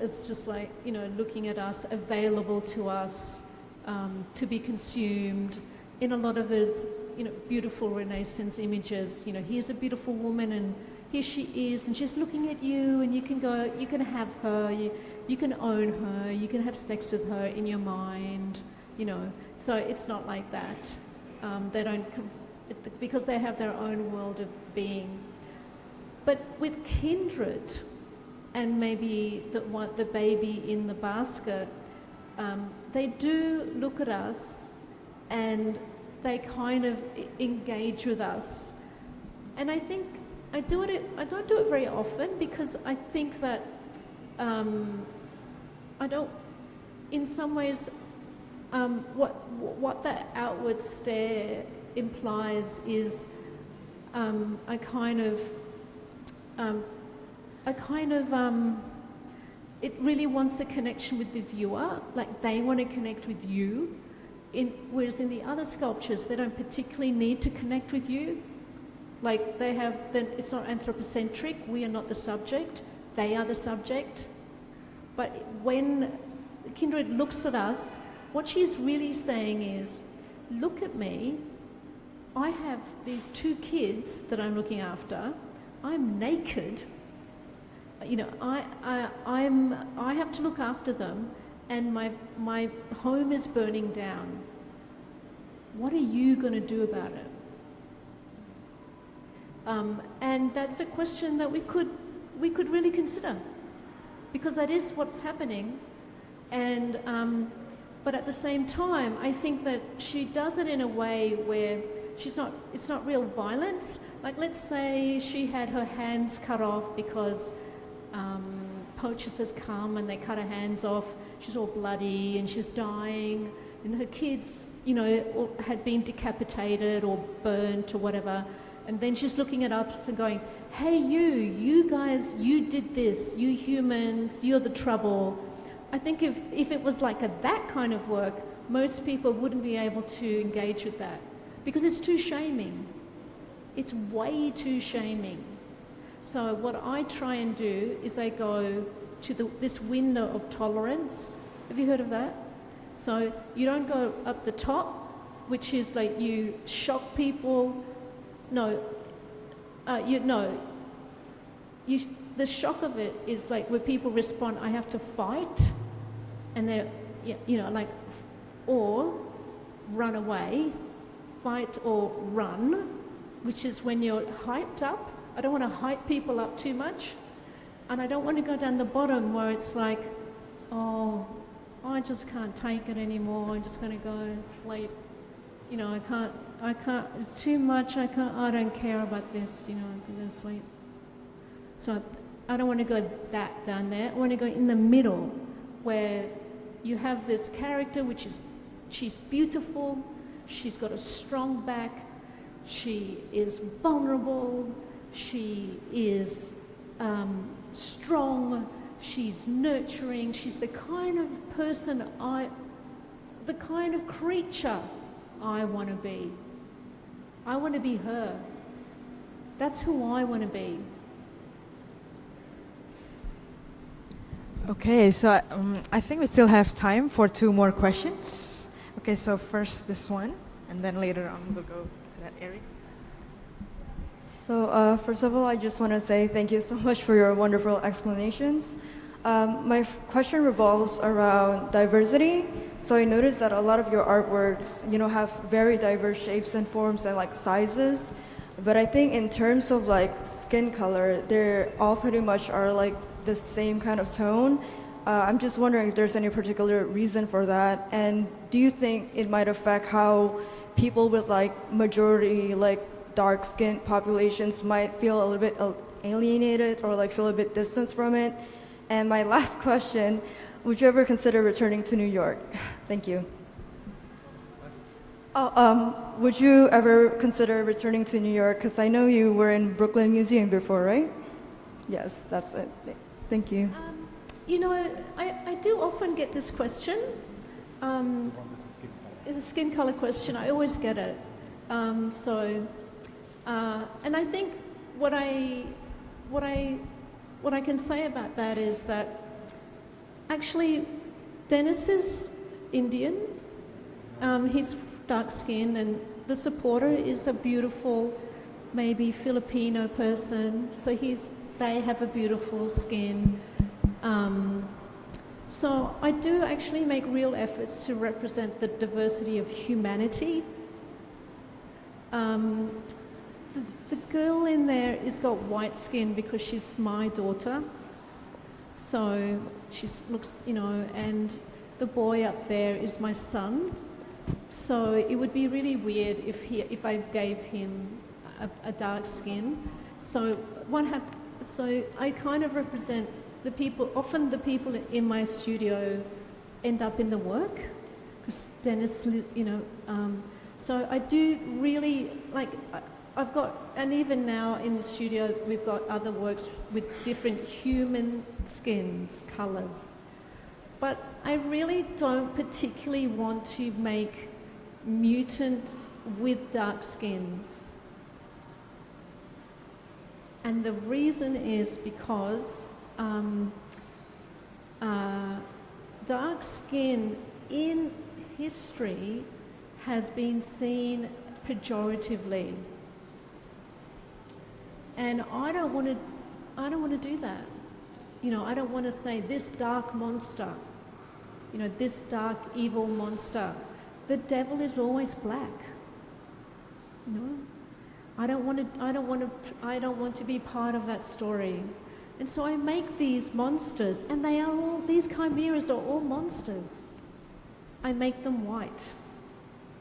It's just like, you know, looking at us, available to us, to be consumed. In a lot of his, you know, beautiful Renaissance images, you know, here's a beautiful woman and here she is, and she's looking at you, and you can go, you can have her, you can own her, you can have sex with her in your mind, you know. So it's not like that. They don't, because they have their own world of being. But with kindred, and maybe the baby in the basket, they do look at us, and they kind of engage with us. And I think I don't do it very often, because I think that I don't, in some ways, what that outward stare implies is a kind of it really wants a connection with the viewer, like they want to connect with you. Whereas in the other sculptures, they don't particularly need to connect with you. Like it's not anthropocentric, we are not the subject, they are the subject. But when Kindred looks at us, what she's really saying is, look at me, I have these 2 kids that I'm looking after, I'm naked, you know, I have to look after them, and my home is burning down. What are you going to do about it? And that's a question that we could really consider, because that is what's happening. And but at the same time, I think that she does it in a way where it's not real violence. Like, let's say she had her hands cut off because poachers had come and they cut her hands off. She's all bloody and she's dying, and her kids, you know, had been decapitated or burnt or whatever. And then she's looking at us and going, hey, you guys, you did this, you humans, you're the trouble. I think if it was like that kind of work, most people wouldn't be able to engage with that, because it's too shaming. It's way too shaming. So what I try and do is I go to this window of tolerance. Have you heard of that? So you don't go up the top, which is like you shock people. The shock of it is like where people respond, I have to fight, and they're, you know, like, or run away, fight or run, which is when you're hyped up. I don't want to hype people up too much, and I don't want to go down the bottom where it's like, oh, I just can't take it anymore, I'm just going to go and sleep. You know, I can't, it's too much, I don't care about this, you know, I'm going to sleep. So I don't want to go that down there. I want to go in the middle where you have this character which is, she's beautiful, she's got a strong back, she is vulnerable, she is strong, she's nurturing, she's the kind of person the kind of creature I want to be. I want to be her. That's who I want to be. Okay, so I think we still have time for 2 more questions. Okay, so first this one, and then later on we'll go to that area. So first of all, I just want to say thank you so much for your wonderful explanations. My question revolves around diversity. So I noticed that a lot of your artworks, you know, have very diverse shapes and forms and like sizes. But I think in terms of like skin color, they're all pretty much are like the same kind of tone. I'm just wondering if there's any particular reason for that. And do you think it might affect how people with like majority like dark skinned populations might feel a little bit alienated or like feel a bit distanced from it? And my last question, would you ever consider returning to New York? Thank you. Would you ever consider returning to New York? Because I know you were in Brooklyn Museum before, right? Yes, that's it. Thank you. You know, I do often get this question. It's a skin color question. I always get it. And I think what I can say about that is that actually Dennis is Indian. He's dark skinned, and the supporter is a beautiful, maybe Filipino person. So they have a beautiful skin. So I do actually make real efforts to represent the diversity of humanity. The girl in there has got white skin because she's my daughter. So she looks, you know, and the boy up there is my son. So it would be really weird if I gave him a dark skin. So so I kind of represent the people. Often the people in my studio end up in the work because Dennis, you know. So I do really like. I've got, and even now in the studio, we've got other works with different human skins, colours. But I really don't particularly want to make mutants with dark skins. And the reason is because dark skin in history has been seen pejoratively. And I don't want to do that. You know, I don't want to say this dark monster, you know, this dark evil monster. The devil is always black. You know, I don't want to be part of that story. And so I make these monsters, and these chimeras are all monsters. I make them white,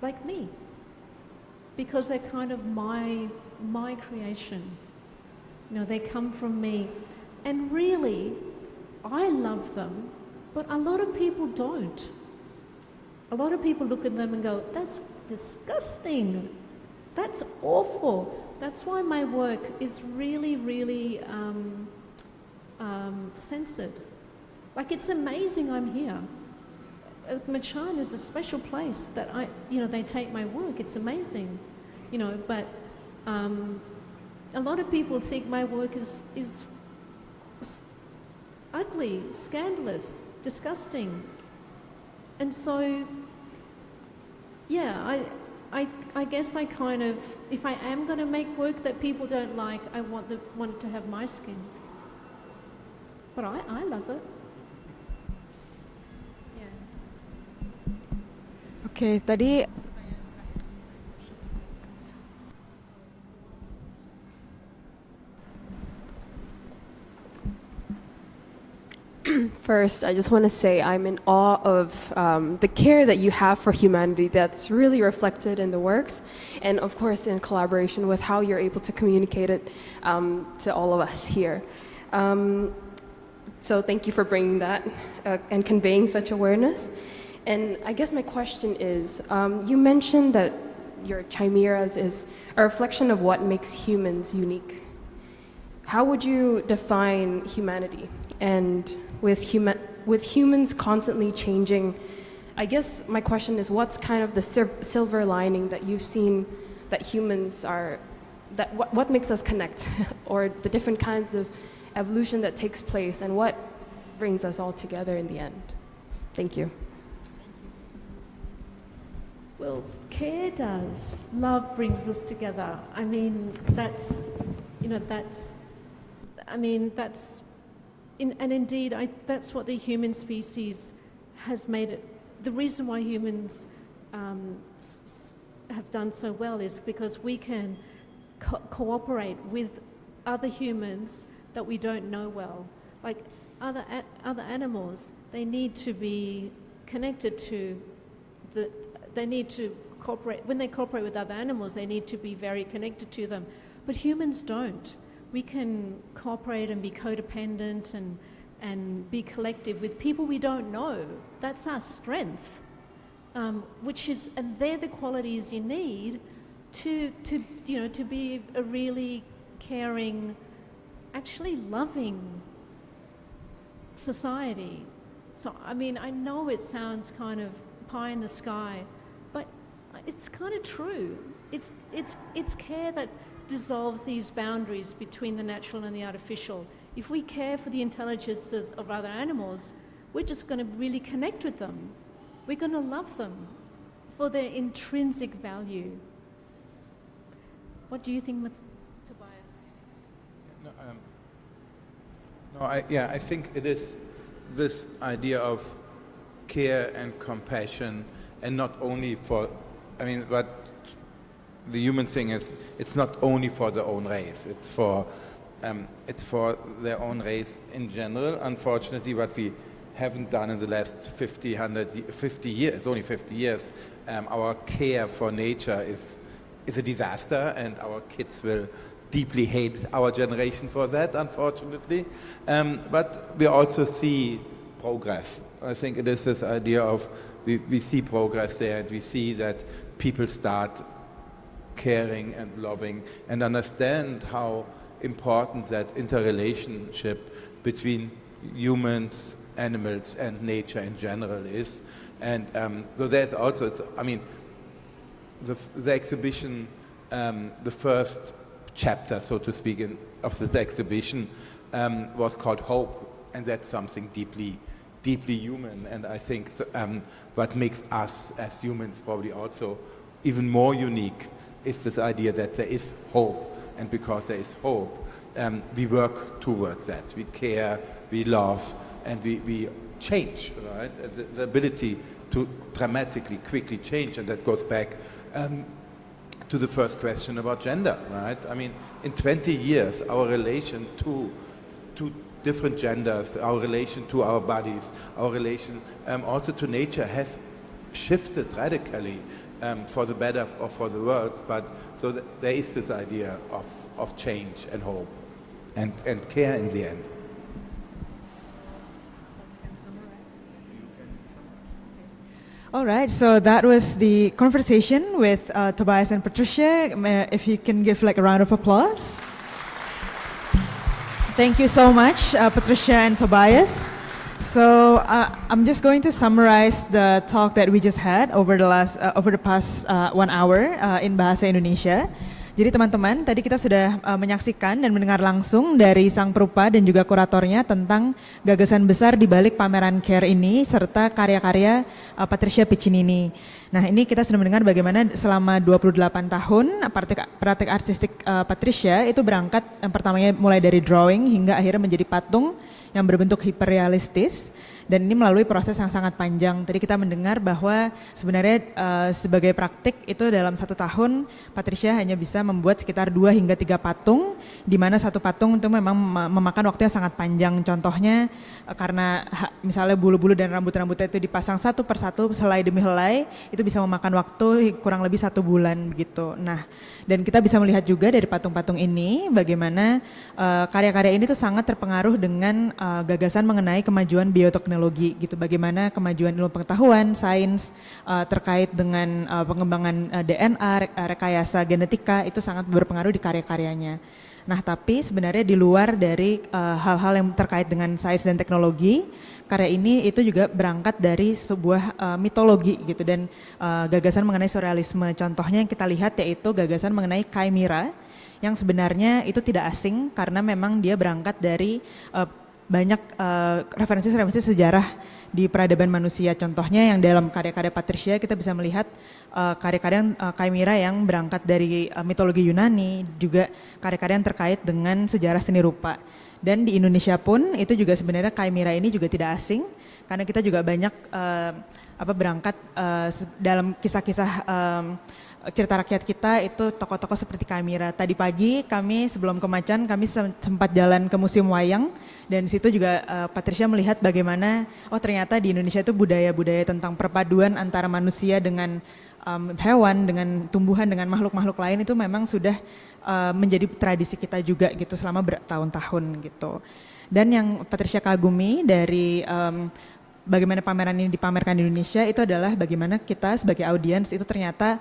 like me, because they're kind of my creation. You know, they come from me. And really, I love them, but a lot of people don't. A lot of people look at them and go, that's disgusting. That's awful. That's why my work is really, really censored. Like, it's amazing I'm here. MACAN is a special place that they take my work. It's amazing, you know, but a lot of people think my work is ugly, scandalous, disgusting. And so, yeah, I guess I kind of, if I am going to make work that people don't like, I want it to have my skin. But I love it. Yeah. Oke, tadi First, I just want to say I'm in awe of the care that you have for humanity that's really reflected in the works, and of course in collaboration with how you're able to communicate it to all of us here. So thank you for bringing that and conveying such awareness. And I guess my question is, you mentioned that your chimeras is a reflection of what makes humans unique. How would you define humanity? And with humans constantly changing, I guess my question is, what's kind of the silver lining that you've seen that humans are, what makes us connect, or the different kinds of evolution that takes place, and what brings us all together in the end? Thank you. Well, care does. Love brings us together. I mean, that's, and indeed, that's what the human species has made it. The reason why humans have done so well is because we can cooperate with other humans that we don't know well. Like other animals, they need to be connected to they need to cooperate. When they cooperate with other animals, they need to be very connected to them. But humans don't. We can cooperate and be codependent and be collective with people we don't know. That's our strength, and they're the qualities you need to be a really caring, actually loving society. So, I mean, I know it sounds kind of pie in the sky, but it's kind of true. It's care that dissolves these boundaries between the natural and the artificial. If we care for the intelligences of other animals, we're just going to really connect with them. We're going to love them for their intrinsic value. What do you think, Tobias? I think it is this idea of care and compassion, and not only for, what the human thing is, it's not only for their own race, it's for their own race in general. Unfortunately, what we haven't done in the last 50 years, only 50 years, our care for nature is a disaster, and our kids will deeply hate our generation for that, unfortunately. But we also see progress. I think it is this idea of we see progress there, and we see that people start caring and loving and understand how important that interrelationship between humans, animals, and nature in general is. And so there's also, the exhibition, the first chapter, so to speak, of this exhibition was called Hope, and that's something deeply deeply human, and I think what makes us as humans probably also even more unique is this idea that there is hope, and because there is hope, we work towards that. We care, we love, and we change, right? The ability to dramatically, quickly change, and that goes back to the first question about gender, right? I mean, in 20 years, our relation to different genders, our relation to our bodies, our relation also to nature has shifted radically for the better or for the worse. But so there is this idea of change and hope and care in the end. All right, so that was the conversation with Tobias and Patricia. If you can give like a round of applause. Thank you so much, Patricia and Tobias. So I'm just going to summarize the talk that we just had over the past 1 hour in Bahasa Indonesia. Jadi teman-teman, tadi kita sudah menyaksikan dan mendengar langsung dari sang perupa dan juga kuratornya tentang gagasan besar di balik pameran CARE ini serta karya-karya Patricia Piccinini. Nah, ini kita sudah mendengar bagaimana selama 28 tahun praktik artistik Patricia itu berangkat yang pertamanya mulai dari drawing hingga akhirnya menjadi patung yang berbentuk hiperrealistis. Dan ini melalui proses yang sangat panjang. Tadi kita mendengar bahwa sebenarnya sebagai praktik itu dalam 1 tahun Patricia hanya bisa membuat sekitar 2 hingga 3 patung, di mana satu patung itu memang memakan waktu yang sangat panjang. Contohnya karena misalnya bulu-bulu dan rambut-rambutnya itu dipasang satu persatu helai demi helai, itu bisa memakan waktu kurang lebih 1 bulan begitu. Nah, dan kita bisa melihat juga dari patung-patung ini bagaimana karya-karya ini tuh sangat terpengaruh dengan gagasan mengenai kemajuan bioteknologi gitu, bagaimana kemajuan ilmu pengetahuan, sains terkait dengan pengembangan DNA, rekayasa genetika itu sangat berpengaruh di karya-karyanya. Nah, tapi sebenarnya di luar dari hal-hal yang terkait dengan sains dan teknologi, karya ini itu juga berangkat dari sebuah mitologi gitu dan gagasan mengenai surrealisme. Contohnya yang kita lihat yaitu gagasan mengenai chimera yang sebenarnya itu tidak asing karena memang dia berangkat dari banyak referensi sejarah di peradaban manusia. Contohnya yang dalam karya-karya Patricia kita bisa melihat karya-karya chimera yang berangkat dari mitologi Yunani, juga karya-karya yang terkait dengan sejarah seni rupa. Dan di Indonesia pun itu juga sebenarnya chimera ini juga tidak asing karena kita juga banyak berangkat dalam kisah-kisah cerita rakyat kita itu tokoh-tokoh seperti chimera. Tadi pagi kami sebelum ke MACAN kami sempat jalan ke Museum Wayang dan di situ juga Patricia melihat bagaimana ternyata di Indonesia itu budaya-budaya tentang perpaduan antara manusia dengan hewan, dengan tumbuhan, dengan makhluk-makhluk lain itu memang sudah menjadi tradisi kita juga gitu selama bertahun-tahun gitu. Dan yang Patricia kagumi dari bagaimana pameran ini dipamerkan di Indonesia itu adalah bagaimana kita sebagai audiens itu ternyata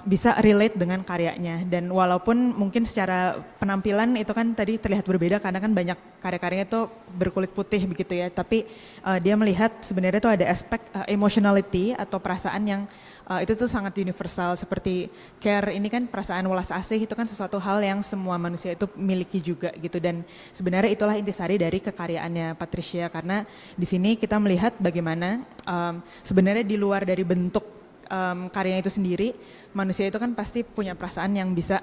bisa relate dengan karyanya. Dan walaupun mungkin secara penampilan itu kan tadi terlihat berbeda karena kan banyak karya-karyanya itu berkulit putih begitu ya, tapi dia melihat sebenarnya itu ada aspek emotionality atau perasaan yang itu tuh sangat universal, seperti care ini kan perasaan welas asih itu kan sesuatu hal yang semua manusia itu miliki juga gitu. Dan sebenarnya itulah intisari dari kekaryaannya Patricia karena di sini kita melihat bagaimana sebenarnya di luar dari bentuk karyanya itu sendiri, manusia itu kan pasti punya perasaan yang bisa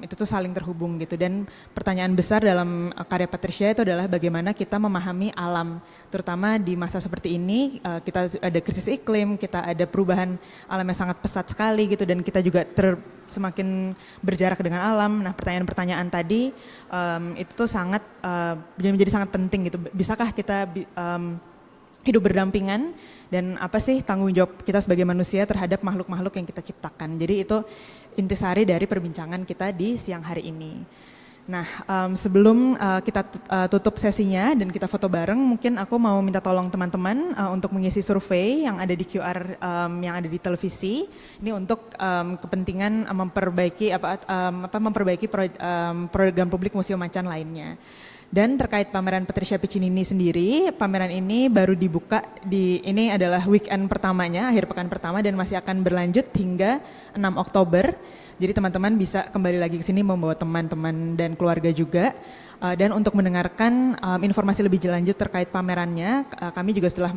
itu tuh saling terhubung gitu. Dan pertanyaan besar dalam karya Patricia itu adalah bagaimana kita memahami alam, terutama di masa seperti ini kita ada krisis iklim, kita ada perubahan alam yang sangat pesat sekali gitu, dan kita juga semakin berjarak dengan alam. Nah, pertanyaan-pertanyaan tadi itu tuh sangat menjadi sangat penting gitu. Bisakah kita hidup berdampingan, dan apa sih tanggung jawab kita sebagai manusia terhadap makhluk-makhluk yang kita ciptakan. Jadi itu intisari dari perbincangan kita di siang hari ini. Nah, sebelum kita tutup sesinya dan kita foto bareng, mungkin aku mau minta tolong teman-teman untuk mengisi survei yang ada di QR yang ada di televisi. Ini untuk kepentingan memperbaiki program publik Museum MACAN lainnya. Dan terkait pameran Patricia Piccinini sendiri, pameran ini baru dibuka ini adalah weekend pertamanya, akhir pekan pertama, dan masih akan berlanjut hingga 6 Oktober. Jadi teman-teman bisa kembali lagi ke sini membawa teman-teman dan keluarga juga. Dan untuk mendengarkan informasi lebih lanjut terkait pamerannya, kami juga telah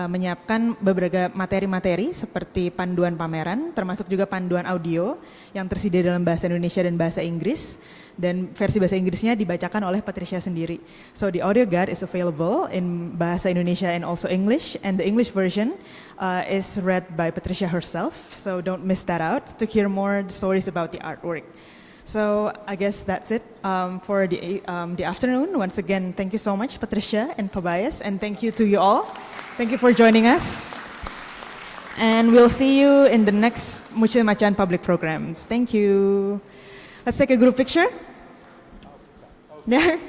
menyiapkan beberapa materi-materi seperti panduan pameran, termasuk juga panduan audio yang tersedia dalam bahasa Indonesia dan bahasa Inggris. Dan versi bahasa Inggrisnya dibacakan oleh Patricia sendiri. So the audio guide is available in bahasa Indonesia and also English, and the English version is read by Patricia herself. So don't miss that out to hear more stories about the artwork. So I guess that's it for the afternoon. Once again, thank you so much, Patricia and Tobias, and thank you to you all. Thank you for joining us. And we'll see you in the next Mucil MACAN public programs. Thank you. Let's take a group picture. Yeah.